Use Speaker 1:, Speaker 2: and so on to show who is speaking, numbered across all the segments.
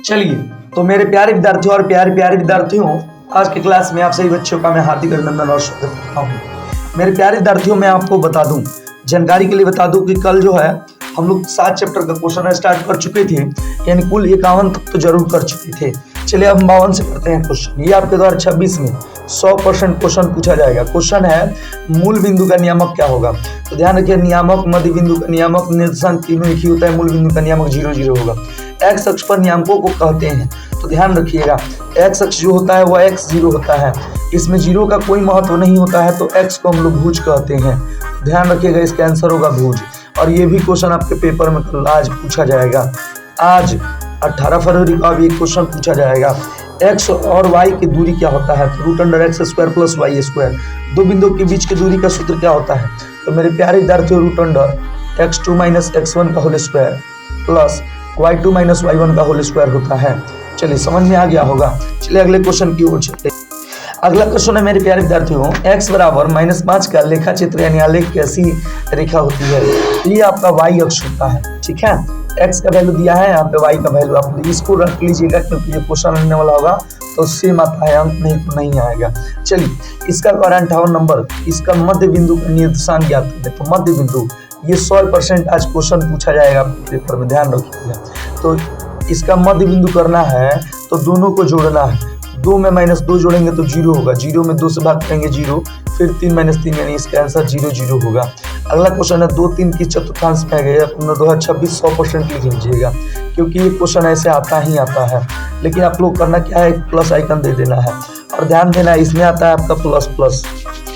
Speaker 1: चलिए, तो मेरे प्यारे विद्यार्थियों और प्यारे प्यारे विद्यार्थियों, आज की क्लास में आप सभी बच्चों का मैं हार्दिक अभिनंदन और स्वागत करता हूँ। मेरे प्यारे विद्यार्थियों, मैं आपको बता दूं, जानकारी के लिए बता दूं कि कल जो है हम लोग 7 चैप्टर का क्वेश्चन स्टार्ट कर चुके थे, यानी कुल 51 तक तो जरूर कर चुके थे। चलिए अब 52 से करते हैं क्वेश्चन। ये आपके 2026 में 100% क्वेश्चन पूछा जाएगा। क्वेश्चन है मूल बिंदु का नियामक क्या होगा। तो ध्यान रखिए, नियामक, मध्य बिंदु का नियामक, निर्देशांक तीनों एक ही होता है। मूल बिंदु का नियामक 0 0 होगा। एक्स अक्ष पर नियामकों को कहते हैं, तो ध्यान रखिएगा, एक्स अक्ष जो होता है वह x0 होता है। इसमें 0 का कोई महत्व नहीं होता है, तो x को हम लोग भुज कहते हैं। ध्यान रखिएगा, इसका आंसर होगा भुज। और ये भी क्वेश्चन आपके पेपर में कल आज पूछा जाएगा। आज 18 फरवरी को भी एक क्वेश्चन पूछा जाएगा। x और y की दूरी क्या होता है, तो √x² + y²। दो बिंदुओं के बीच की दूरी का सूत्र क्या होता है, तो मेरे प्यारे विद्यार्थियों √x2 - x1 का whole square plus y2 - y1 का होल स्क्वायर होता है। चलिए, समझ में आ गया होगा। चलिए अगले क्वेश्चन की ओर चलते। अगला क्वेश्चन है मेरे प्यारे विद्यार्थियों, x बराबर -5 का लेखा चित्र यानी आलेख कैसी रेखा होती है। ये आपका y अक्ष होता है, ठीक है। x का वैल्यू दिया है, यहाँ पे y का वैल्यू, आप इसको रख लीजिएगा क्योंकि ये क्वेश्चन आने वाला होगा तो सेम आता है, अंक नहीं तो नहीं आएगा। चलिए, इसका 58 नंबर, इसका मध्य बिंदु का निर्देशांक ज्ञात कर दे। तो मध्य बिंदु ये 100% आज क्वेश्चन पूछा जाएगा पेपर में, ध्यान रखिएगा। तो इसका मध्य बिंदु करना है तो दोनों को जोड़ना है। 2 में -2 जोड़ेंगे तो 0 होगा। 0 में 2 से भाग करेंगे 0, फिर 3 - 3 यानी इसका आंसर 0 0 होगा। अगला क्वेश्चन है 2 3 की चतुर्थांश में गए। अपना 2026 100% लिख लीजिएगा क्योंकि ये क्वेश्चन ऐसे आता ही आता है। लेकिन आप लोग करना क्या है, एक प्लस आइकन दे देना है और ध्यान देना है, इसमें आता है आपका प्लस प्लस,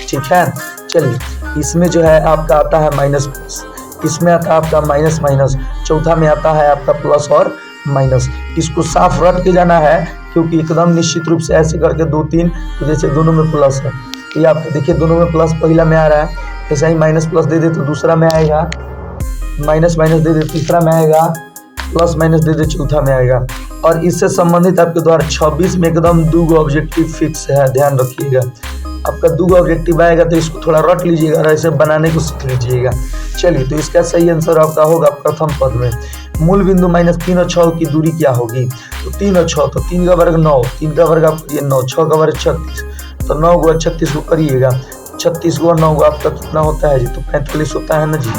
Speaker 1: ठीक है। चलिए, इसमें जो है आपका आता है माइनस प्लस, इसमें आता है आपका माइनस माइनस, चौथा में आता है आपका प्लस और माइनस। इसको साफ रट के जाना है क्योंकि एकदम निश्चित रूप से ऐसे करके 2 3, तो जैसे दोनों में प्लस है, ये आप देखिए दोनों में प्लस पहला में आ रहा है, ऐसा ही माइनस प्लस दे दे तो दूसरा में आएगा, माइनस माइनस दे दे तीसरा में आएगा, प्लस माइनस दे दे चौथा में आएगा। और इससे संबंधित आपके 2026 में एकदम 2 ऑब्जेक्टिव फिक्स है, ध्यान रखिएगा। आपका 2 ऑब्जेक्टिव आएगा तो इसको थोड़ा रट लीजिएगा और ऐसे बनाने को सीख लीजिएगा। चलिए, तो इसका सही आंसर आपका होगा प्रथम पद में, मूल बिंदु -3 और 6 की दूरी क्या होगी। तो 3 और 6, तो 3 का वर्ग 9, 3 का वर्ग आप करिए 9, 6 का वर्ग 36, तो 9 × 36 को करिएगा, 36 × 9 आपका कितना होता है जी, तो 45 होता है ना जी,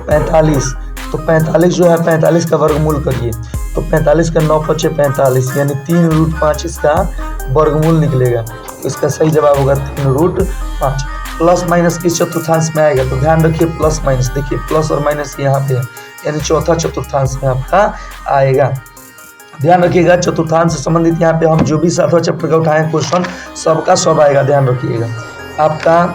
Speaker 1: 45। तो 45 जो है 45 का वर्गमूल करिए, तो 45 का 9 × 5 = 45, यानी 3√5 इसका वर्गमूल निकलेगा। तो इसका सही जवाब होगा 3√5। प्लस माइनस किस चतुर्थांश में आएगा, तो ध्यान रखिए प्लस माइनस, देखिए प्लस और माइनस यहाँ पे है, यानी चौथा चतुर्थांश में आपका आएगा। ध्यान रखिएगा, चतुर्थांश से संबंधित यहाँ पे हम जो भी 7वां चैप्टर का उठाएं क्वेश्चन, सबका सब आएगा। ध्यान रखिएगा आपका,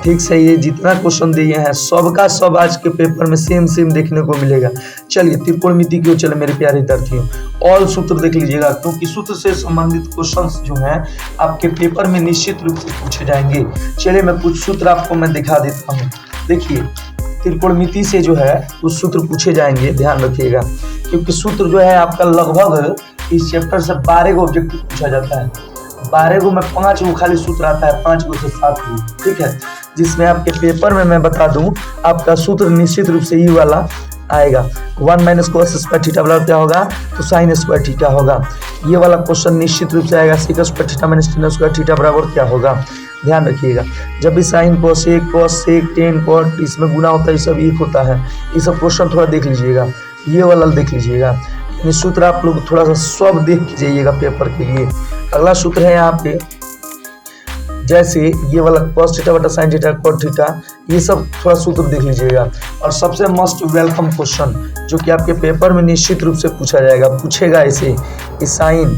Speaker 1: ठीक से ये जितना क्वेश्चन दिए हैं सबका सब आज के पेपर में सेम देखने को मिलेगा। चलिए, त्रिकोणमिति की ओर चले मेरे प्यारे विद्यार्थियों। ऑल सूत्र देख लीजिएगा क्योंकि सूत्र से संबंधित क्वेश्चंस जो हैं आपके पेपर में निश्चित रूप से पूछे जाएंगे। चलिए, मैं कुछ सूत्र आपको मैं दिखा देता हूँ। देखिए, त्रिकोणमिति से जो है कुछ सूत्र पूछे जाएंगे, ध्यान रखिएगा, क्योंकि सूत्र जो है आपका लगभग इस चैप्टर से 12 को ऑब्जेक्टिव पूछा जाता है। 12 को में 5 को खाली सूत्र आता है, 5 को से 7 को, ठीक है। जिसमें आपके पेपर में मैं बता दूं, आपका सूत्र निश्चित रूप से ये वाला आएगा, 1 - cos² थीटा बराबर क्या होगा, तो sin² थीटा होगा। ये वाला क्वेश्चन निश्चित रूप से आएगा, sec² थीटा - tan² थीटा बराबर क्या होगा। ध्यान रखिएगा, जब भी sin, cos, sec, tan, cot इसमें गुना होता है, ये सब एक होता है। ये सब क्वेश्चन थोड़ा देख लीजिएगा, ये वाला देख लीजिएगा, यानी सूत्र आप लोग थोड़ा सा सब देख के जाइएगा पेपर के लिए। अगला सूत्र है यहाँ पे, जैसे ये वाला cos थीटा बटा sin थीटा cot थीटा, ये सब थोड़ा सूत्र देख लीजिएगा। और सबसे मस्ट वेलकम क्वेश्चन जो कि आपके पेपर में निश्चित रूप से पूछा जाएगा, पूछेगा ऐसे, sin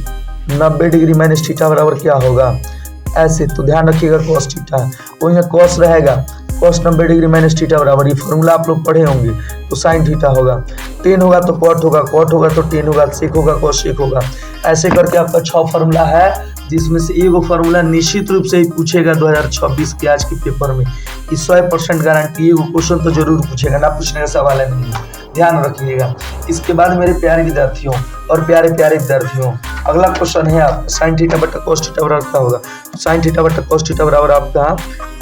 Speaker 1: 90 डिग्री - थीटा बराबर क्या होगा, ऐसे। तो ध्यान रखिएगा cos थीटा, वही में cos रहेगा, cos 90 डिग्री - थीटा बराबर, ये फॉर्मूला आप लोग पढ़े होंगे, तो sin थीटा होगा। tan होगा तो cot होगा, cot होगा तो tan होगा, sec होगा cos sec होगा। ऐसे करके आपका 6 फार्मूला है, जिसमें से एगो फार्मूला निश्चित रूप से ही पूछेगा 2026 के आज के पेपर में। इस 100% गारंटी, एगो क्वेश्चन तो जरूर पूछेगा, ना पूछने का सवाल है नहीं, ध्यान रखिएगा। इसके बाद मेरे प्यारे विद्यार्थियों और प्यारे प्यारे विद्यार्थियों, अगला क्वेश्चन है आपका sin थीटा बटा cos थीटा बराबर क्या होगा। sin थीटा बटा cos थीटा बराबर आपका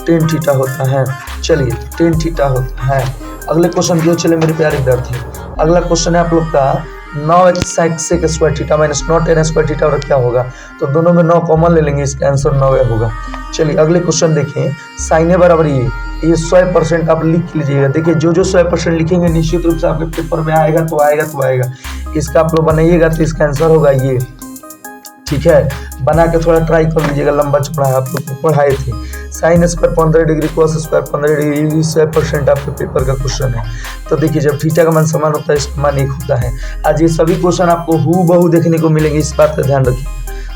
Speaker 1: tan थीटा होता है। चलिए, tan थीटा होता है। अगले क्वेश्चन की ओर चले मेरे प्यारे विद्यार्थियों। अगला क्वेश्चन है आप लोग का 9x sec square theta minus 9 tan square theta, और क्या होगा, तो दोनों में 9 कॉमन ले लेंगे, इसका आंसर 9 होगा। चलिए अगले क्वेश्चन देखें, साइन ए बराबर ये 100% आप लिख लीजिएगा। देखिए जो 100% लिखेंगे निश्चित रूप से आपके पेपर में आएगा तो आएगा। इसका आप लोग बनाइएगा तो इसका आंसर होगा ये, ठीक है। बना के थोड़ा ट्राई कर लीजिएगा, लंबा चौड़ा आप लोग पढ़ाए थे। Sine square 15 degree, cos square 15 degree, 100% आपके पेपर का क्वेश्चन है। तो देखिए जब थीटा का मान समान होता है इसका मान 1 होता है। आज ये सभी क्वेश्चन आपको हूबहू देखने को मिलेंगे, इस बात का ध्यान रखिए।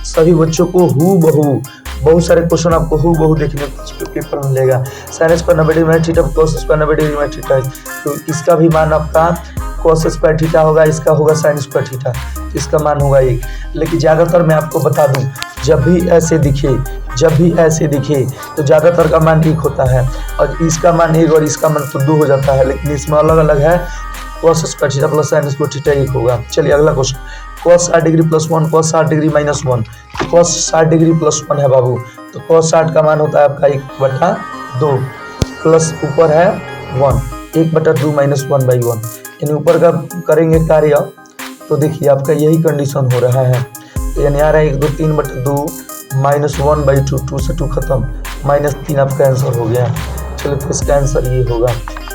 Speaker 1: सभी बच्चों को हूबहू, बहुत सारे क्वेश्चन आपको हूबहू देखने को पेपर में मिलेगा। साइन स्क्वायर 90 डिग्री में थीटा, कोस स्क्वायर 90 डिग्री में थीटा, तो इसका भी मान आपका कोस स्क्वायर थीटा होगा, इसका होगा साइन स्क्वायर थीटा, इसका मान होगा 1। लेकिन ज़्यादातर मैं आपको बता दूं, जब भी ऐसे दिखे तो ज़्यादातर का मान 1 होता है, और इसका मान 1 और इसका मान तो 2 हो जाता है, लेकिन इसमें अलग अलग है। Cos square theta plus sine square theta 1 होगा। चलिए अगला क्वेश्चन, कोस 60 डिग्री प्लस 1, कोस 60 डिग्री माइनस 1, कोस 60 डिग्री प्लस 1 है बाबू, तो कोस 60 का मान होता है आपका 1/2 प्लस ऊपर है 1, 1/2 माइनस 1/1, यानी ऊपर का करेंगे कार्य तो देखिए आपका यही कंडीशन हो रहा है। तो यानी आ रहा है 1 2 3/2 माइनस 1/2, 2 से 2 खत्म, -3 आपका आंसर हो गया। चलो तो इसका आंसर ये होगा।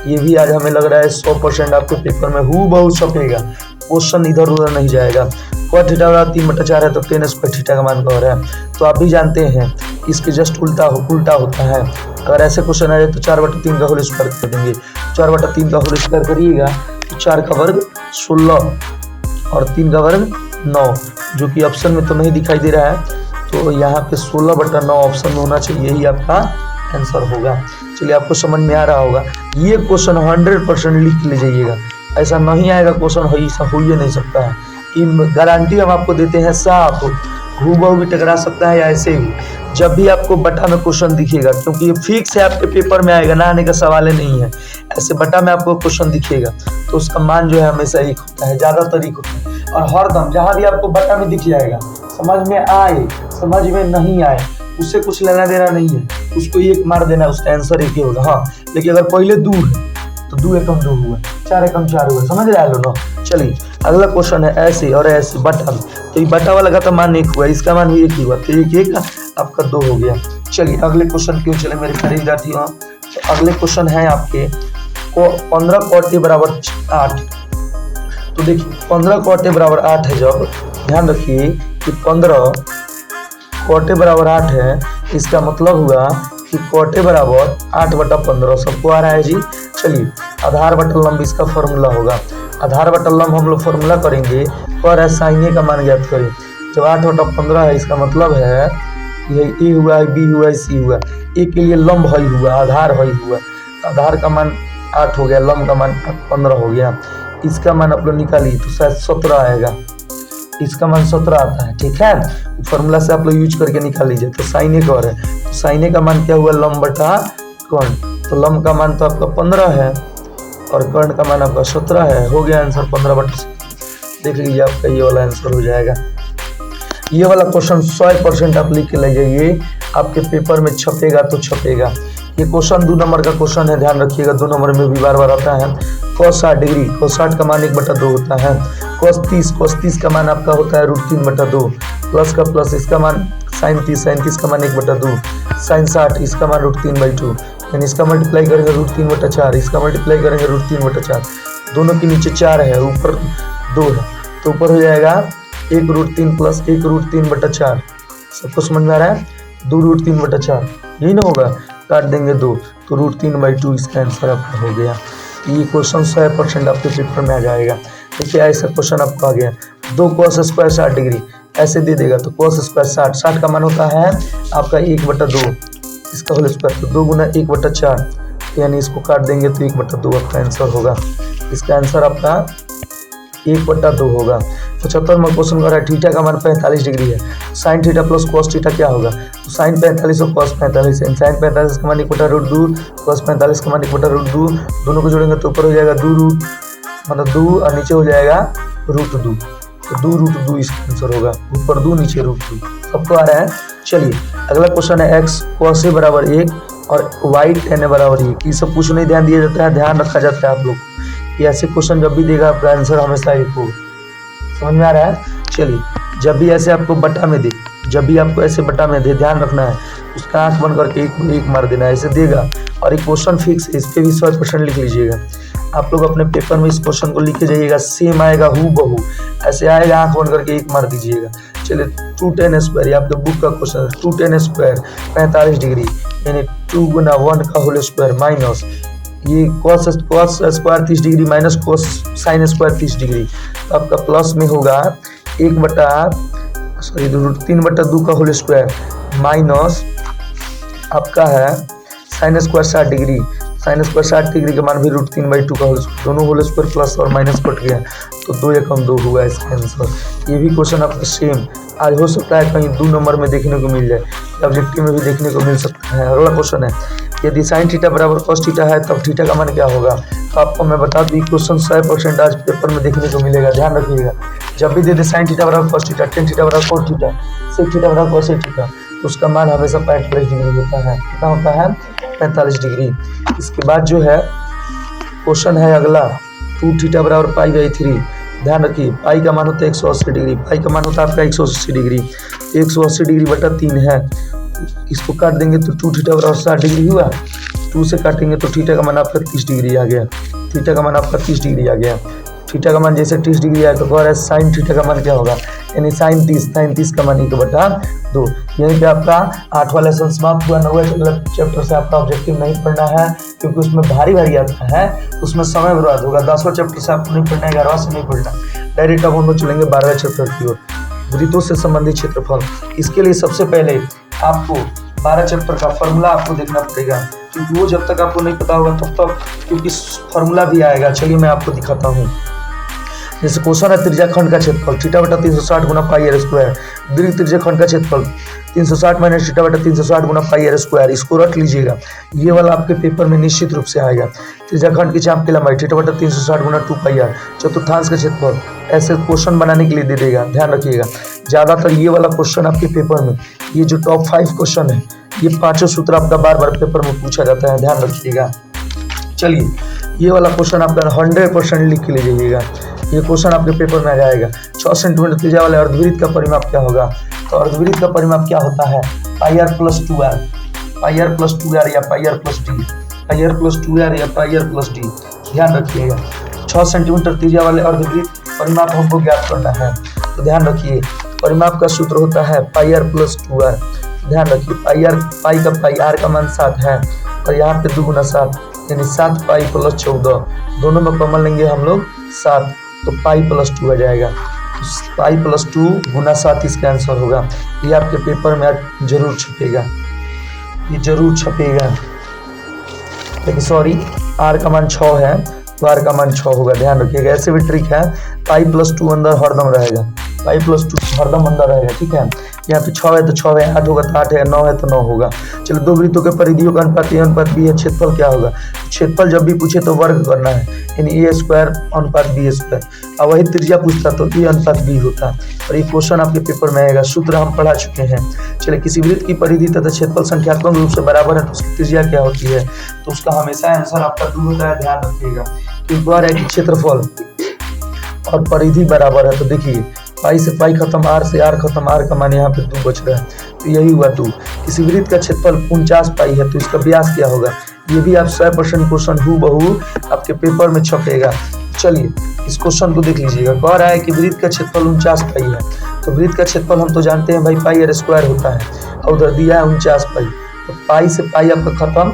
Speaker 1: ये भी आज हमें लग रहा है 100% आपके पेपर में हूबहू छपेगा, क्वेश्चन इधर उधर नहीं जाएगा। cos थीटा बराबर 3/4 है, तो tan स्क्वायर थीटा का मान क्या है, तो आप भी जानते हैं इसके जस्ट उल्टा होता है। अगर ऐसे क्वेश्चन आ जाए तो 4/3 का होल स्क्वायर कर देंगे, 4/3 का होल स्क्वायर करिएगा तो 4 का वर्ग 16 और 3 का वर्ग 9, जो कि ऑप्शन में तो नहीं दिखाई दे रहा है, तो यहाँ पे 16/9 ऑप्शन में होना चाहिए, यही आपका आंसर होगा। चलिए आपको समझ में आ रहा होगा। ये क्वेश्चन 100% लिख ले जाइएगा, ऐसा नहीं आएगा क्वेश्चन, हो ही नहीं सकता है। गारंटी हम आपको देते हैं, साफ हूबहू भी टकरा सकता है या ऐसे भी। जब भी आपको बटा में क्वेश्चन दिखेगा, क्योंकि ये फिक्स है आपके पेपर में आएगा, ना आने का सवाल नहीं है, ऐसे बटा में आपको क्वेश्चन दिखेगा तो उसका मान जो है हमेशा 1 होता है, ज़्यादातर 1 होता है। और हरदम जहाँ भी आपको बटा में दिख जाएगा, समझ में आए समझ में नहीं आए उससे कुछ लेना देना नहीं है, उसको 1 मार देना, उसका आंसर 1 ही होगा। हाँ लेकिन अगर पहले 2 है तो 2 एकम 2 हुआ, 4 एकम 4 हुआ, समझ रहे लो ना। चलिए अगला क्वेश्चन है ऐसे और ऐसे बटा में, तो ये बटा वाला का तो मान 1 हुआ, इसका मान भी 1 ही हुआ, तो 1 आपका 2 हो गया। चलिए अगले क्वेश्चन क्यों चले मेरे प्यारे विद्यार्थियों, तो अगले क्वेश्चन है आपके 15 cot a बराबर 8। तो देखिए 15 cot a बराबर 8 है, जब ध्यान रखिए कि 15 cot a बराबर 8 है, इसका मतलब हुआ कि cot a बराबर 8/15 सबको आ रहा है जी। चलिए आधार बटा लंब इसका फॉर्मूला होगा, आधार बटा लंब हम लोग फॉर्मूला करेंगे और साइन ए का मान ज्ञात करें। जब 8/15 है, इसका मतलब है ये ए हुआ, बी हुआ, सी हुआ, ए के लिए लंब हई हुआ, आधार हई हुआ, आधार का मान 8 हो गया, लंब का मान 15 हो गया। इसका मान आप लोग निकालिए तो शायद 17 आएगा, इसका मान 17 आता है, ठीक है। फॉर्मूला से आप लोग यूज करके निकाल लीजिए। तो साइन ए का है, तो साइन ए का मान क्या हुआ, लंब बटा कर्ण, तो लंब का मान तो आपका 15 है और कर्ण का मान आपका 17 है, हो गया आंसर 15/17। देख लीजिए आपका ये वाला आंसर हो जाएगा। ये वाला क्वेश्चन 100% आप लिख के ले जाइए, आपके पेपर में छपेगा तो छपेगा। ये क्वेश्चन 2 नंबर का क्वेश्चन है, ध्यान रखिएगा, 2 नंबर में भी बार बार आता है। cos 60 डिग्री, cos 60 का मान 1/2 होता है। cos 30 का मान आपका होता है √3/2, प्लस का प्लस, इसका मान sin 30 का मान 1/2, sin 60 इसका मान √3/2, यानी इसका मल्टीप्लाई करेंगे √3/4, इसका मल्टीप्लाई करेंगे √3/4, दोनों के नीचे 4 है, ऊपर 2 है, तो ऊपर हो जाएगा 1√3 प्लस 1√3/4। सबको समझ में आ रहा है, 2√3/4 यही ना होगा, काट देंगे 2 तो √3/2 इसका आंसर आपका हो गया। ये क्वेश्चन 100% आपके पेपर में आ जाएगा। देखिए ऐसा क्वेश्चन आपको आ गया, 2 cos स्क्वायर 60 डिग्री ऐसे दे देगा, तो cos स्क्वायर 60 का मान होता है आपका 1/2, इसका होल स्क्वायर, तो 2 गुना 1/4, यानी इसको काट देंगे तो 1/2 आपका आंसर होगा। इसका आंसर आपका 1/2 होगा। 75वां क्वेश्चन कर रहा है, थीटा का मान 45 डिग्री है, sine theta plus cos theta क्या होगा, तो साइन 45 और कॉस 45 है, साइन 45 का मान 1/2, कॉस 45 का मान 1/2, दोनों को जोड़ेंगे तो ऊपर हो जाएगा 2 मतलब 2 और नीचे हो जाएगा √2, तो 2√2 इसका आंसर होगा, ऊपर 2 नीचे √2। सबको आ रहा है। चलिए अगला क्वेश्चन है x cos a बराबर 1 और y tan a बराबर 1। ये सब कुछ नहीं ध्यान दिया जाता है, ध्यान रखा जाता है आप लोग, ये ऐसे क्वेश्चन जब भी देगा आपका आंसर हमेशा 1 होगा। समझ में आ रहा है। चलिए, जब भी ऐसे आपको बटा में दे, जब भी आपको ऐसे बटा में दे, ध्यान रखना है उसका आंख बंद करके एक मार देना है, ऐसे देगा। और एक क्वेश्चन फिक्स है, इस पर भी 100% लिख लीजिएगा। आप लोग अपने पेपर में इस क्वेश्चन को लिख के जाइएगा, सेम आएगा हूबहू ऐसे आएगा, आंख बंद करके एक मार दीजिएगा। चलिए, 2tan स्क्वायर, ये आपके बुक का क्वेश्चन है। 2tan स्क्वायर 45 डिग्री, यानी 2 गुना 1 का होल स्क्वायर माइनस ये cos square 30 degree minus cos sine square 30 degree, तो आपका प्लस में होगा 3/2 का होल स्क्वायर माइनस आपका है sine square 60 degree. Sine square 60 degree का मान भी √3/2 का होल स्क्वायर, दोनों होल स्क्वायर प्लस और माइनस कट गया, तो 2 एकम 2 हुआ इसका आंसर। ये भी क्वेश्चन आपका सेम आज हो सकता है कहीं 2 नंबर में देखने को मिल जाए, ऑब्जेक्टिव में भी देखने को मिल सकता है। अगला क्वेश्चन है, यदि साइन थीटा बराबर cos थीटा है तब थीटा का मान क्या होगा। तो आपको मैं बता दूँ क्वेश्चन 100% आज पेपर में देखने को मिलेगा, ध्यान रखिएगा। जब भी दे दे साइन थीटा बराबर cos थीटा, tan थीटा बराबर cos थीटा, sec थीटा बराबर cos थीटा, तो उसका मान हमेशा 45 डिग्री होता है। कितना होता है? 45 डिग्री। इसके बाद जो है क्वेश्चन है अगला, 2 थीटा बराबर π/3। ध्यान रखिए, पाई का मान होता है 180 डिग्री, पाई का मान होता है आपका 180 डिग्री, 180 डिग्री बटा 3 है। इसको काट देंगे तो 2 थीटा बराबर 60 डिग्री हुआ, 2 से काटेंगे तो थीटा का मान आपका 30 डिग्री आ गया, थीटा का मान आपका 30 डिग्री आ गया। थीटा का मान जैसे 30 डिग्री आया तो कह रहा है साइन थीटा का मान क्या होगा, यानी साइन 30 का मान 1/2। यहीं पे आपका 8वां लेसन समाप्त हुआ। 9वें चैप्टर से आपका ऑब्जेक्टिव नहीं पढ़ना है क्योंकि उसमें भारी आता है, उसमें समय बर्बाद होगा। 10वां चैप्टर से आपको नहीं पढ़ना है, 11वां से नहीं पढ़ना, डायरेक्ट अब हम लोग चलेंगे 12वें चैप्टर की ओर, वृत्तों से संबंधित क्षेत्रफल। इसके लिए सबसे पहले आपको 12 चैप्टर का फॉर्मूला आपको देखना पड़ेगा, क्योंकि वो जब तक आपको नहीं पता होगा तब तक, क्योंकि फॉर्मूला भी आएगा। चलिए मैं आपको दिखाता हूँ। जैसे क्वेश्चन है त्रिज्याखंड का क्षेत्रफल थीटा बटा 360 गुना πr स्क्वायर, दीर्घ त्रिज्याखंड का क्षेत्रफल 360 माइनस थीटा बटा 360 गुना πr स्क्वायर, इसको रख लीजिएगा। ये वाला आपके पेपर में निश्चित रूप से आएगा। त्रिज्याखंड की चाप की लंबाई थीटा बटा 360 गुना 2πr, चतुर्थांश का क्षेत्रफल, ऐसे क्वेश्चन बनाने के लिए दे देगा। ध्यान रखिएगा, ज़्यादातर ये वाला क्वेश्चन आपके पेपर में, ये जो टॉप 5 क्वेश्चन है, ये 5 सूत्र आपका बार पेपर में पूछा जाता है, ध्यान रखिएगा। चलिए, ये वाला क्वेश्चन आपका 100% लिख के ले जाइएगा। ये क्वेश्चन आपके पेपर में आ जाएगा। 6 सेंटीमीटर त्रिज्या वाले अर्धवृत्त का परिमाप क्या होगा। तो अर्धवृत्त का परिमाप क्या होता है, πr + 2r, πr + 2r या πr + d, πr + 2r या πr + d। ध्यान रखिएगा, 6 सेंटीमीटर त्रिज्या वाले अर्धवृत्त परिमाप हमको ज्ञात करना है। तो ध्यान रखिए, परिमाप का सूत्र होता है πr + 2r। ध्यान रखिए, पाई का पाई, r का मान 7 है और यहाँ पे 2 गुना 7 यानी 7 पाई + 14, दोनों में कॉमन लेंगे हम लोग 7, तो पाई + 2 आ जाएगा। पाई + 2 गुना 7 इसका आंसर होगा। ये आपके पेपर में जरूर छपेगा, ये जरूर छपेगा। लेकिन सॉरी, r का मान 6 है तो r का मान 6 होगा, ध्यान रखिएगा। ऐसे भी ट्रिक है, पाई + 2 अंदर हरदम रहेगा, पाई + 2 हरदम अंदर रहेगा, ठीक है। यहाँ पे 6 है तो 6 है, 8 होगा तो 8 है, 9 है तो 9 होगा। चलो, दो वृत्तों के परिधियों का अनुपात a अनुपात b है, क्षेत्रफल क्या होगा। क्षेत्रफल जब भी पूछे तो वर्ग करना है, यानी a² अनुपात b²। अब वही त्रिज्या पूछता तो a अनुपात b होता, और ये क्वेश्चन आपके पेपर में आएगा। सूत्र हम पढ़ा चुके हैं। चलिए, किसी वृत्त की परिधि तथा क्षेत्रफल संख्यात्मक रूप से बराबर है तो उसकी त्रिज्या क्या होती है। तो उसका हमेशा आंसर आपका 2 होता है, ध्यान रखिएगा। एक बार है कि क्षेत्रफल और परिधि बराबर है, तो देखिए पाई से पाई खत्म, r से r खत्म, r का मान यहाँ पे 2 बच रहा है, तो यही हुआ 2। किसी वृत्त का क्षेत्रफल 49 पाई है तो इसका व्यास क्या होगा। ये भी आप 100% क्वेश्चन हूबहू आपके पेपर में छपेगा। चलिए, इस क्वेश्चन को देख लीजिएगा। कह रहा है कि वृत्त का क्षेत्रफल 49 पाई है, तो वृत्त का क्षेत्रफल हम तो जानते हैं भाई πr² होता है, और उधर दिया है 49 पाई, तो पाई से पाई आपका खत्म,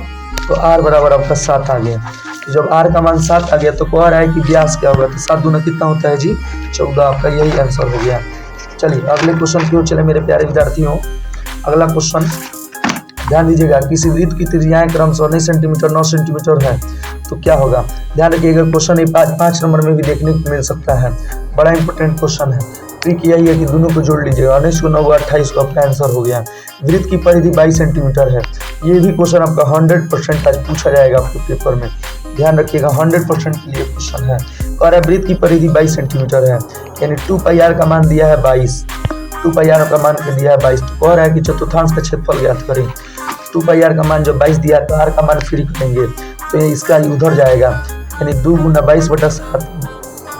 Speaker 1: तो r बराबर आपका 7 आ गया। तो जब r का मान 7 आ गया तो कह रहा है कि व्यास क्या होगा, तो 7 दूना कितना होता है जी, 14। आपका यही आंसर हो गया। चलिए, अगले क्वेश्चन की ओर चले मेरे प्यारे विद्यार्थियों। अगला क्वेश्चन ध्यान दीजिएगा, किसी वृत्त की त्रिज्याएं क्रमशः 9 सेंटीमीटर 9 सेंटीमीटर है तो क्या होगा। ध्यान रखिएगा, क्वेश्चन ये 5 नंबर में भी देखने को मिल सकता है, बड़ा इंपॉर्टेंट क्वेश्चन है। ट्रिक यही है कि दोनों को जोड़ लीजिएगा, 19 को 9 28 को आपका आंसर हो गया। वृत्त की परिधि 22 सेंटीमीटर है, ये भी क्वेश्चन आपका 100% आज पूछा जाएगा आपके पेपर में, ध्यान रखिएगा। 100% के लिए क्वेश्चन है। कह रहा है वृत्त की परिधि 22 सेंटीमीटर है, यानी 2πr का मान दिया है 22, 2πr का मान दिया है 22। तो कह रहा है कि चतुर्थांश का क्षेत्रफल ज्ञात करें। 2πr का मान जब 22 दिया तो r का मान फ्री करेंगे, तो ये इसका उधर जाएगा, यानी 2 गुना 22/7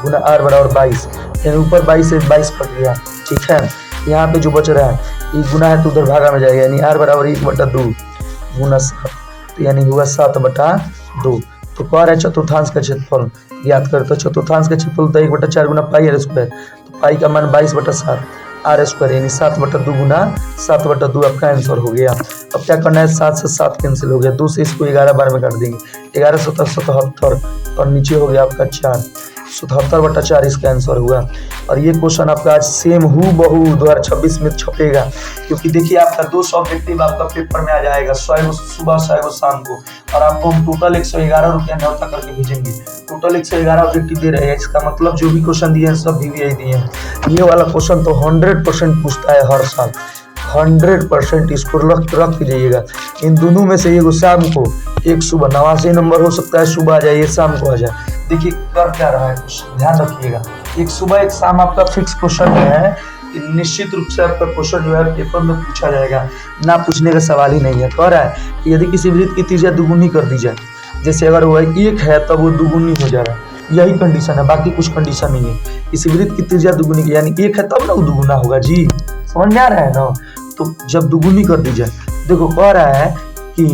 Speaker 1: गुना r बराबर 22। यानी ऊपर 22 से 22 कट गया, ठीक है। यहाँ पे जो बच रहा है ये गुना है तो उधर भागा में जाएगा, यानी r बराबर 1/2 गुना 7, तो यानी हुआ 7/2। तो कह रहा है चतुर्थांश का क्षेत्रफल याद कर, तो चतुर्थांश का क्षेत्रफल तो 1/4 गुना पाई r स्क्वायर, तो पाई का मान 22/7 r स्क्वायर, यानी 7/2 गुना 7/2 आपका आंसर हो गया। अब क्या करना है, 7 से 7 कैंसिल हो गया, 2 से इसको 11 बार में काट देंगे, 11 7 77 और नीचे हो गया आपका 4, 77/4 इसका आंसर हुआ। और ये क्वेश्चन आपका आज सेम हूबहू 2026 में छपेगा, क्योंकि देखिए आपका 200 ऑब्जेक्टिव आपका पेपर में आ जाएगा, 100 सुबह 100 शाम को, और आपको हम टोटल 111 रुपया न्योता करके भेजेंगे। टोटल 111 ऑब्जेक्टिव दे रहे हैं, इसका मतलब जो भी क्वेश्चन दिए हैं सब VVI दिए हैं। ये वाला क्वेश्चन तो 100% पूछता है हर साल, 100% इसको रख के जाइएगा। इन दोनों में से एगो शाम को, एक सुबह 89 नंबर हो सकता है सुबह आ जाए, ये शाम को आ जाए। देखिए कर क्या रहा है क्वेश्चन, ध्यान रखिएगा, एक सुबह एक शाम आपका फिक्स क्वेश्चन है कि निश्चित रूप से आपका क्वेश्चन जो है पेपर में पूछा जाएगा, ना पूछने का सवाल ही नहीं है। कह रहा है कि यदि किसी वृत्त की त्रिज्या दुगुनी कर दी जाए, जैसे अगर वो 1 है तब वो दुगुनी हो जा रहा है, यही कंडीशन है, बाकी कुछ कंडीशन नहीं है। किसी वृत्त की त्रिज्या दुगुनी, यानी 1 है तब ना वो दुगुना होगा जी, समझ में आ रहा है ना। तो जब दुगुनी कर दी जाए, देखो कह रहा है कि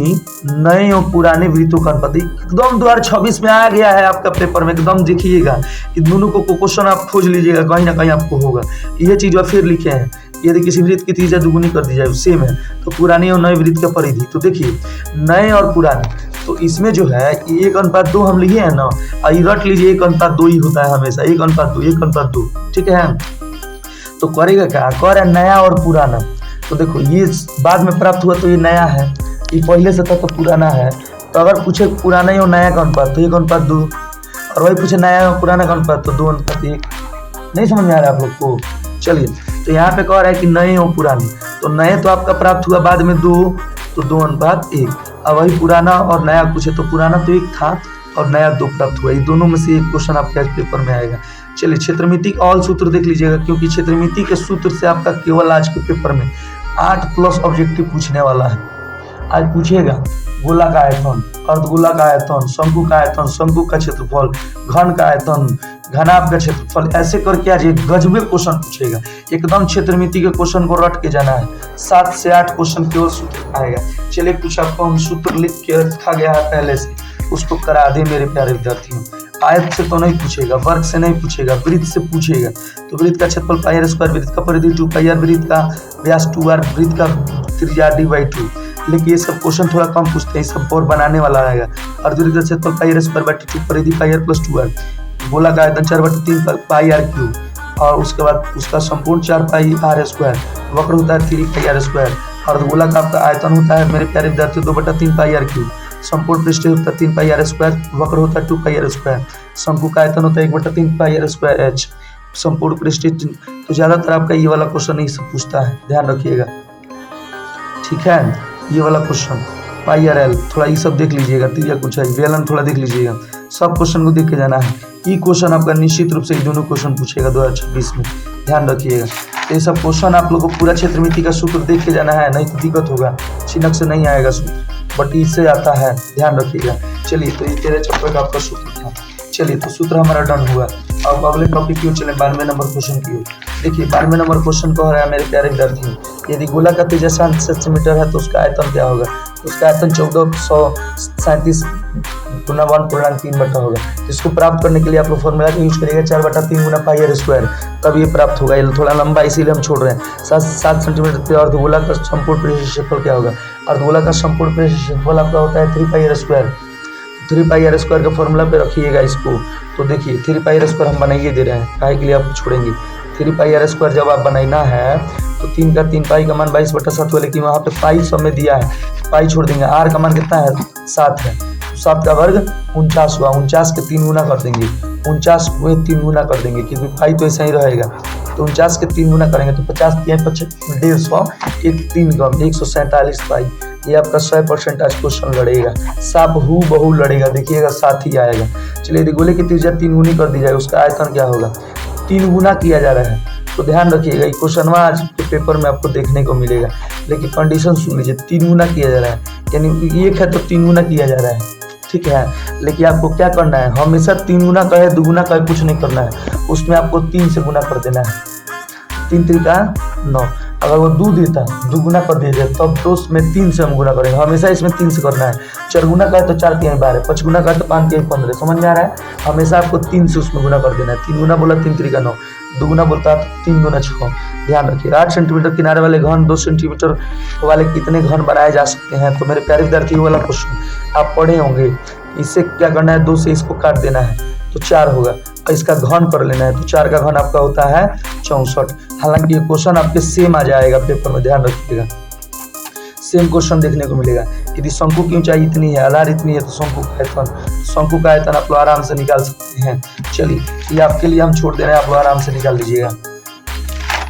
Speaker 1: नए और पुराने वृत्तों का अनुपात एकदम 2026 में आ गया है आपका पेपर में, एकदम देखिएगा कि दोनों को क्वेश्चन आप खोज लीजिएगा, कहीं ना कहीं आपको होगा। ये चीज फिर लिखे हैं, यदि किसी वृत्त की त्रिज्या दुगुनी कर दी जाए सेम है तो पुराने और नए वृत्त का परिधि। तो देखिए नए और पुराने, तो इसमें जो है 1:2 हम लिए हैं ना, रट लीजिए 1:2 ही होता है हमेशा, 1:2 1:2, ठीक है। तो करेगा क्या, कह रहा है नया और पुराना। तो देखो ये बाद में प्राप्त हुआ तो ये नया है, ये पहले से था तो पुराना है। तो अगर पूछे पुराना और नया का अनुपात तो 1:2, और वही पूछे नया और पुराना का अनुपात तो 2:1। नहीं समझ में आ रहा है आप लोग को। चलिए तो यहाँ पे कह रहा है कि नए और पुराने, तो नए तो आपका प्राप्त हुआ बाद में 2, तो 2:1। अब वही पुराना और नया पूछे तो पुराना तो 1 था और नया 2 प्राप्त हुआ, ये दोनों में से एक क्वेश्चन आपके आज पेपर में आएगा। चलिए क्षेत्रमिति का ऑल सूत्र देख लीजिएगा, क्योंकि क्षेत्रमिति के सूत्र से आपका केवल आज के पेपर में 8+ ऑब्जेक्टिव पूछने वाला है। आज पूछेगा गोला का आयतन, अर्धगोला का आयतन, शंकु का आयतन, शंकु का क्षेत्रफल, घन का आयतन, घनाभ का क्षेत्रफल, ऐसे करके आज एक गजबे क्वेश्चन पूछेगा। एकदम क्षेत्रमिति के क्वेश्चन को रट के जाना है, 7 से 8 क्वेश्चन केवल सूत्र आएगा। चलिए कुछ आपको हम सूत्र लिख के रखा गया है पहले से, उसको करा दे मेरे प्यारे विद्यार्थियों। आयत से तो नहीं पूछेगा, वर्ग से नहीं पूछेगा, वृत्त से पूछेगा। तो वृत्त का क्षेत्रफल पाई r स्क्वायर, वृत्त का परिधि 2πr, वृत्त का व्यास 2r, वृत्त का त्रिज्या d/2। लेकिन ये सब क्वेश्चन थोड़ा कम पूछते हैं, सब और बनाने वाला रहेगा। और वृत्त का क्षेत्रफल पाई r स्क्वायर बटे 2, परिधि पाई r + 2r, गोला का आयतन 4/3 पाई r क्यूब, और उसके बाद उसका संपूर्ण 4 पाई r स्क्वायर, वक्र होता है 3 पाई r स्क्वायर, और गोला का आपका आयतन होता है मेरे प्यारे विद्यार्थियों 2/3 पाई r क्यूब, संपूर्ण पृष्ठ होता है 3 पाई r स्क्वायर, वक्र होता है 2 पाई r स्क्वायर, शंकु का आयतन होता है 1/3 पाई r स्क्वायर h, संपूर्ण पृष्ठ। तो ज्यादातर आपका ये वाला क्वेश्चन नहीं सब पूछता है, ध्यान रखिएगा, ठीक है। ये वाला क्वेश्चन पाई r l, थोड़ा ये सब देख लीजिएगा, त्रिज्या कुछ है, वेलन थोड़ा देख लीजिएगा, सब क्वेश्चन को देख के जाना है। ये क्वेश्चन आपका निश्चित रूप से ये दोनों क्वेश्चन पूछेगा 2026 में, ध्यान रखिएगा। तो ये सब क्वेश्चन आप लोगों को पूरा क्षेत्रमिति का सूत्र देख के जाना है, नहीं तो दिक्कत होगा, छिनक से नहीं आएगा सूत्र, बट इससे आता है, ध्यान रखिएगा। चलिए तो ये 13 चैप्टर का आपका सूत्र था। चलिए तो सूत्र हमारा डन हुआ। अब अगले टॉपिक की ओर चले, 92 नंबर क्वेश्चन की ओर। देखिए 92 नंबर क्वेश्चन कह रहा है मेरे प्यारे विद्यार्थियों, यदि गोला का त्रिज्या 7 सेंटीमीटर है तो उसका आयतन क्या होगा। उसका आयतन 1437 गुना 1/3 होगा। इसको प्राप्त करने के लिए आप लोग फॉर्मूला का यूज करिएगा 4/3 गुना पाई r स्क्वायर, तब ये प्राप्त होगा। ये थोड़ा लंबा इसीलिए हम छोड़ रहे हैं। 7 सेंटीमीटर पे अर्धगोला का संपूर्ण पृष्ठ क्षेत्रफल क्या होगा। अर्धगोला का संपूर्ण पृष्ठ क्षेत्रफल आपका होता है 3 पाई r स्क्वायर। 3 पाई r स्क्वायर के फॉर्मूला पे रखिएगा इसको। तो देखिए 3 पाई r स्क्वायर हम बनाइए दे रहे हैं, काहे के लिए आप छोड़ेंगे। 3 पाई r स्क्वायर जब आप बनाना है तो 3 का 3 पाई का मान 22/7 हुआ, लेकिन वहाँ पे पाई सब में दिया है, पाई छोड़ देंगे। r का मान कितना है 7 है, 7 का वर्ग 49 हुआ, 49 के 3 गुना कर देंगे, 49 को 3 गुना कर देंगे, क्योंकि पाई तो ऐसा ही रहेगा। तो 49 के 3 गुना करेंगे तो 50 150 एक 3 कम 147 पाई। ये आपका 100% आज क्वेश्चन लड़ेगा, साफ हूबहू लड़ेगा, देखिएगा 7 ही आएगा। चलिए यदि गोले की त्रिज्या 3 गुनी कर दी जाए, उसका आयतन क्या होगा। 3 गुना किया जा रहा है, तो ध्यान रखिएगा ये क्वेश्चन आज के पेपर में आपको देखने को मिलेगा। लेकिन कंडीशन सुन लीजिए, 3 गुना किया जा रहा है, यानी 1 है तो 3 गुना किया जा रहा है, ठीक है। लेकिन आपको क्या करना है, हमेशा 3 गुना कहे 2 गुना कहे कुछ नहीं करना है, उसमें आपको 3 से गुना कर देना है। 3 त्रिका 9, अगर वो 2 देता 2 गुना कर दिया जाए तब तो उसमें 3 से हम गुना करेंगे, हमेशा इसमें 3 से करना है। 4 गुना कहे तो 4 3 12, 5 गुना कहे तो 5 3 15, समझ में आ रहा है। हमेशा आपको 3 से उसमें गुना कर देना है। 3 गुना बोला 3 त्रिका 9, 2 गुना बोलता है 3 गुना 6। ध्यान रखिए 8 सेंटीमीटर किनारे वाले घन 2 सेंटीमीटर वाले कितने घन बनाए जा सकते हैं। तो मेरे प्यारे विद्यार्थी वाला क्वेश्चन आप पढ़े होंगे, इससे क्या करना है, 2 से इसको काट देना है तो 4 होगा, और इसका घन कर लेना है तो 4 का घन आपका होता है 64। हालांकि ये क्वेश्चन आपके सेम आ जाएगा पेपर में, ध्यान रखिएगा सेम क्वेश्चन देखने को मिलेगा। यदि शंकु की ऊंचाई इतनी है, आधार इतनी है, तो शंकु का आयतन आप लोग आराम से निकाल सकते हैं। चलिए ये आपके लिए हम छोड़ दे रहे हैं, आप लोग आराम से निकाल लीजिएगा।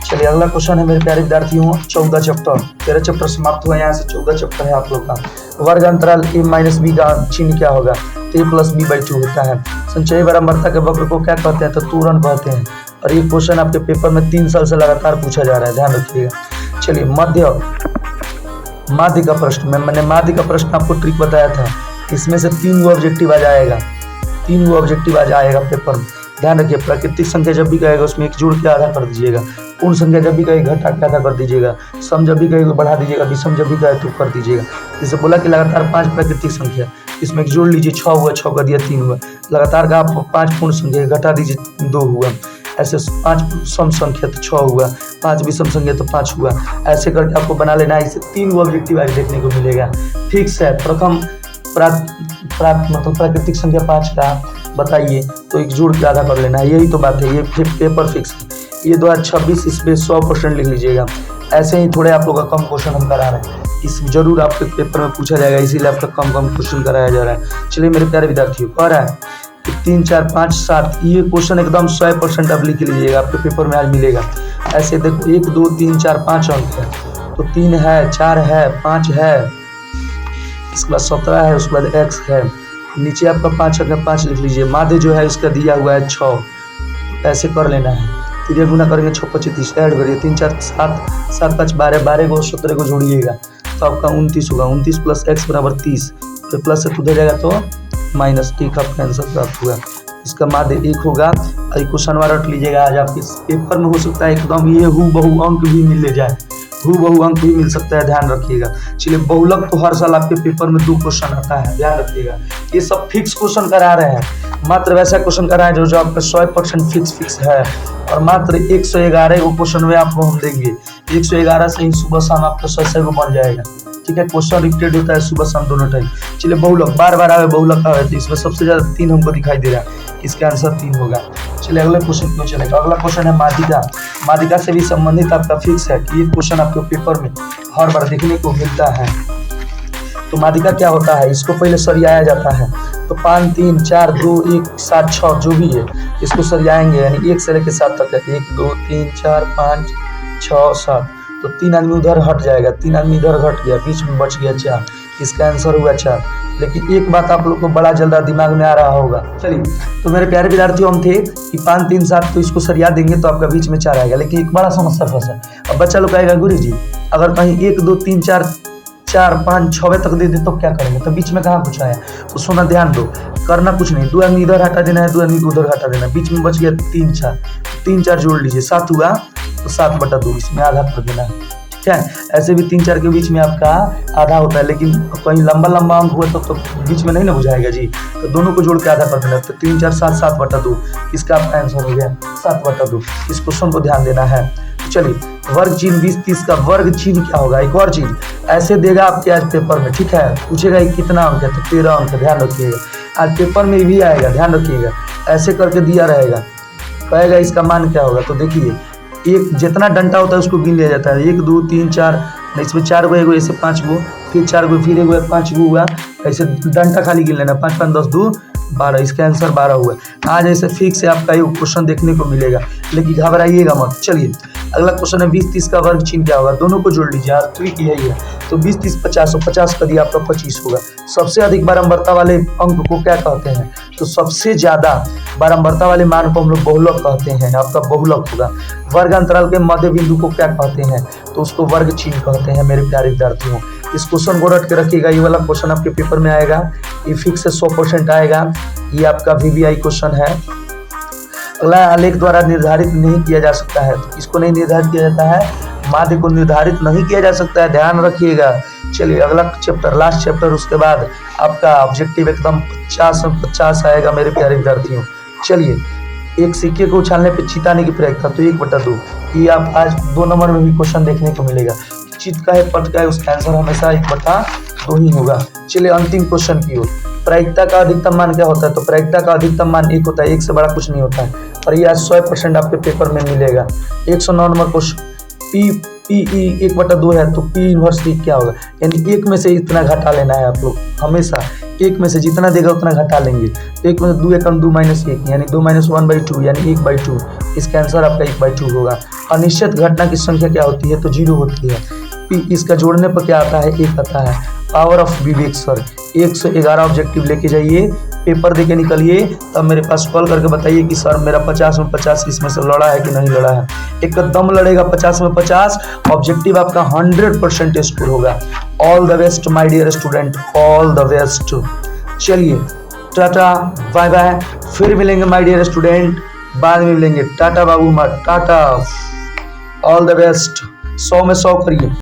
Speaker 1: चलिए अगला क्वेश्चन है मेरे प्यारे विद्यार्थियों 14 चैप्टर, 13 चैप्टर समाप्त हुआ, यहाँ से 14 चैप्टर है आप लोग का। वर्ग अंतराल a माइनस बी का चिन्ह क्या होगा, तो a प्लस बी बाई 2 होता है। संचयी बारंबारता के वक्र को क्या कहते हैं, तो त्वरण कहते हैं। और ये क्वेश्चन आपके पेपर में 3 साल से लगातार पूछा जा रहा है, ध्यान रखिएगा। चलिए माध्य का प्रश्न, मैंने माध्य का प्रश्न आपको ट्रिक बताया था, इसमें से 3 गो ऑब्जेक्टिव आ जाएगा, 3 गो ऑब्जेक्टिव आ जाएगा पेपर में। ध्यान रखिए प्राकृतिक संख्या जब भी कहेगा उसमें एक जोड़ के आधा कर दीजिएगा, पूर्ण संख्या जब भी कहे घटा के आधा कर दीजिएगा, सम जब भी कहे बढ़ा दीजिएगा, विषम जब भी कहे तो कर दीजिएगा। जैसे बोला कि लगातार 5 प्राकृतिक संख्या, इसमें एक जोड़ लीजिए 6 हुआ, 6 का दिया 3 हुआ, लगातार का आप 5 पूर्ण संख्या घटा दीजिए 2 हुआ, ऐसे 5 सम संख्या तो 6 हुआ, 5 विषम संख्या तो 5 हुआ, ऐसे करके आपको बना लेना है। इससे 3 गो ऑब्जेक्टिव आज देखने को मिलेगा। फिक्स है, प्रथम मतलब प्राकृतिक संख्या 5 का बताइए तो एक जोड़ के आधा कर लेना है, यही तो बात है, ये पेपर फिक्स है। ये 2026 इस पे 100% लिख लीजिएगा। ऐसे ही थोड़े आप लोग का कम क्वेश्चन हम करा रहे हैं, इस जरूर आपके पेपर में पूछा जाएगा, इसीलिए आपका कम क्वेश्चन कराया जा रहा है। चलिए मेरे प्यारे विद्यार्थियों कह रहा है कि 3 4 5 7, ये क्वेश्चन एकदम 100% आप लिख लीजिएगा, आपके पेपर में आज मिलेगा। ऐसे देखो 1 2 3 4 5 अंक है, तो 3 है, 4 है, 5 है, इसके बाद 17 है, उसके बाद x है, नीचे आपका 5 अंक 5 लिख लीजिए। माध्य जो है इसका दिया हुआ है 6, ऐसे कर लेना है। 3 गुना करेंगे 6 25 30, ऐड करिए 3 4 7 7 5 12, 12 को 17 को जोड़िएगा तो आपका 29 होगा। 29 प्लस x बराबर 30, फिर प्लस से उधर जाएगा तो माइनस, ठीक आपका आंसर प्राप्त हुआ। इसका माध्य 1 होगा। और क्वेश्चन रट लीजिएगा, आज आपके पेपर में हो सकता है एकदम ये हूबहू अंक भी मिल जाए, हूबहू अंक भी मिल सकता है, ध्यान रखिएगा। चलिए बहुलक तो हर साल आपके पेपर में 2 क्वेश्चन आता है, ध्यान रखिएगा। ये सब फिक्स क्वेश्चन करा रहे हैं, मात्र वैसा क्वेश्चन करा है जो आपका 100% फिक्स है। और मात्र 111 को क्वेश्चन में आपको हम देंगे, 111 से ही सुबह शाम आपका 100 को बन जाएगा, ठीक है। क्वेश्चन रिपीटेड होता है सुबह शाम दोनों टाइम। चलिए बहुलक बार बार आवे, बहुलक आवे, तो इसमें सबसे ज्यादा 3 हमको दिखाई दे रहा है, इसका आंसर 3 होगा। चलिए अगले क्वेश्चन क्यों चलेगा। अगला क्वेश्चन है माध्यिका। माध्यिका से भी संबंधित आपका फिक्स है कि ये क्वेश्चन आपके पेपर में हर बार देखने को मिलता है। तो माध्यिका क्या होता है, इसको पहले सरियाया जाता है, तो 5 3 4 2 1 7 6 जो भी है इसको सरियाएंगे, यानी 1 से लेकर 7 तक है, 1 2 3 4 5 6 7, तो 3 आदमी उधर हट जाएगा, 3 आदमी इधर हट गया, बीच में बच गया 4, इसका आंसर हुआ 4। लेकिन एक बात आप लोग को बड़ा जल्दा दिमाग में आ रहा होगा। चलिए तो मेरे प्यारे विद्यार्थियों हम थे कि 5 3 7 तो इसको सरिया देंगे तो आपका बीच में 4 आएगा, लेकिन एक बड़ा समस्या फंसा। अब बच्चा लोग कहेगा गुरुजी अगर कहीं 1 2 3 4 4 5 6 तक दे दे तो क्या करेंगे, तो बीच में कहाँ कुछ आया। तो सुना ध्यान दो, करना कुछ नहीं, 2 आदमी इधर हटा देना है, 2 आदमी को उधर हटा देना, बीच में बच गया 3 4, 3 4 जोड़ लीजिए, 7 हुआ तो 7/2, इसमें आधा कर देना है, ठीक है। ऐसे भी 3 4 के बीच में आपका आधा होता है, लेकिन कहीं लंबा अंक हुआ तो बीच में नहीं ना बुझाएगा जी, तो दोनों को जोड़ के आधा कर देना, तो 3 4 7 7/2, इसका आपका आंसर हो गया 7/2। इस क्वेश्चन को ध्यान देना है। चलिए वर्ग चिन्ह 20 30 का वर्ग चिन्ह क्या होगा, एक और चीज ऐसे देगा आपके आज पेपर में, ठीक है। पूछेगा कितना अंक है, तो 13 अंक, ध्यान रखिएगा। आज पेपर में भी आएगा, ध्यान रखिएगा, ऐसे करके दिया रहेगा, कहेगा इसका मान क्या होगा। तो देखिए एक जितना डंटा होता है उसको गिन लिया जाता है, 1 2 3 4, इसमें 4 गो, एगो ऐसे 5 गो, फिर 4 गो, फिर एगो 5 गो हुआ, ऐसे डंटा खाली गिन लेना, 5 5 10 2 12, इसका आंसर 12 हुआ। आज ऐसे फिक्स है आपका ये क्वेश्चन देखने को मिलेगा, लेकिन घबराइएगा मत। चलिए अगला क्वेश्चन है 20 30 का वर्ग चिन्ह क्या होगा, दोनों को जोड़ लीजिए, ट्रिक यही है। तो 20 30 50, 50 का दिया आपका 25 होगा। सबसे अधिक बारंबारता वाले अंक को क्या कहते हैं, तो सबसे ज्यादा बारंबारता वाले मान को हम लोग बहुलक कहते हैं, आपका बहुलक होगा। वर्ग अंतराल के मध्य बिंदु को क्या कहते हैं, तो उसको वर्ग चिन्ह कहते हैं मेरे प्यारे विद्यार्थियों। इस क्वेश्चन को रट के रखिएगा। ये वाला क्वेश्चन आपके पेपर में आएगा, ये फिक्स 100% आएगा। ये आपका VBI क्वेश्चन है। अगला, आलेख द्वारा निर्धारित नहीं किया जा सकता है, तो इसको नहीं निर्धारित किया जाता है, माध्य को निर्धारित नहीं किया जा सकता है, ध्यान रखिएगा। चलिए अगला चैप्टर, लास्ट चैप्टर, उसके बाद आपका ऑब्जेक्टिव एकदम 50 में 50 आएगा मेरे प्यारे विद्यार्थियों। चलिए, एक सिक्के को उछालने पे चिताने की प्रयोगता, तो 1/2। ये आप आज 2 नंबर में भी क्वेश्चन देखने को मिलेगा। चित का है, पट का है, उसका आंसर हमेशा 1/2 ही होगा। चलिए अंतिम क्वेश्चन की ओर। प्रायिकता का अधिकतम मान क्या होता है? तो प्रायिकता का अधिकतम मान 1 होता है, 1 से बड़ा कुछ नहीं होता है। और ये आज 100% आपके पेपर में मिलेगा। 109 नंबर क्वेश्चन, PE 1/2 है, तो P इनवर्स E क्या होगा? यानी 1 में से इतना घटा लेना है आप लोग, हमेशा 1 में से जितना देगा उतना घटा लेंगे। तो 1 में से 2 एकम 2 - 1 यानी 2 - 1/2 यानी 1/2। इसका आंसर आपका 1/2 होगा। अनिश्चित घटना की संख्या क्या होती है? तो 0 होती है। P इसका जोड़ने पर क्या आता है? 1 आता है। Power of Vivek sir, 111 objective लेके जाइए, पेपर दे के निकलिए, तब मेरे पास कॉल करके बताइए कि सर मेरा 50 में 50 इसमें से लड़ा है कि नहीं लड़ा है। एकदम लड़ेगा 50 में 50, ऑब्जेक्टिव आपका 100% स्कोर होगा। All the best my dear student, all the best. चलिए टाटा बाय बाय, फिर मिलेंगे माय डियर स्टूडेंट, बाद में मिलेंगे। टाटा बाबू माँ, टाटा, ऑल द बेस्ट। 100 में 100 करिए।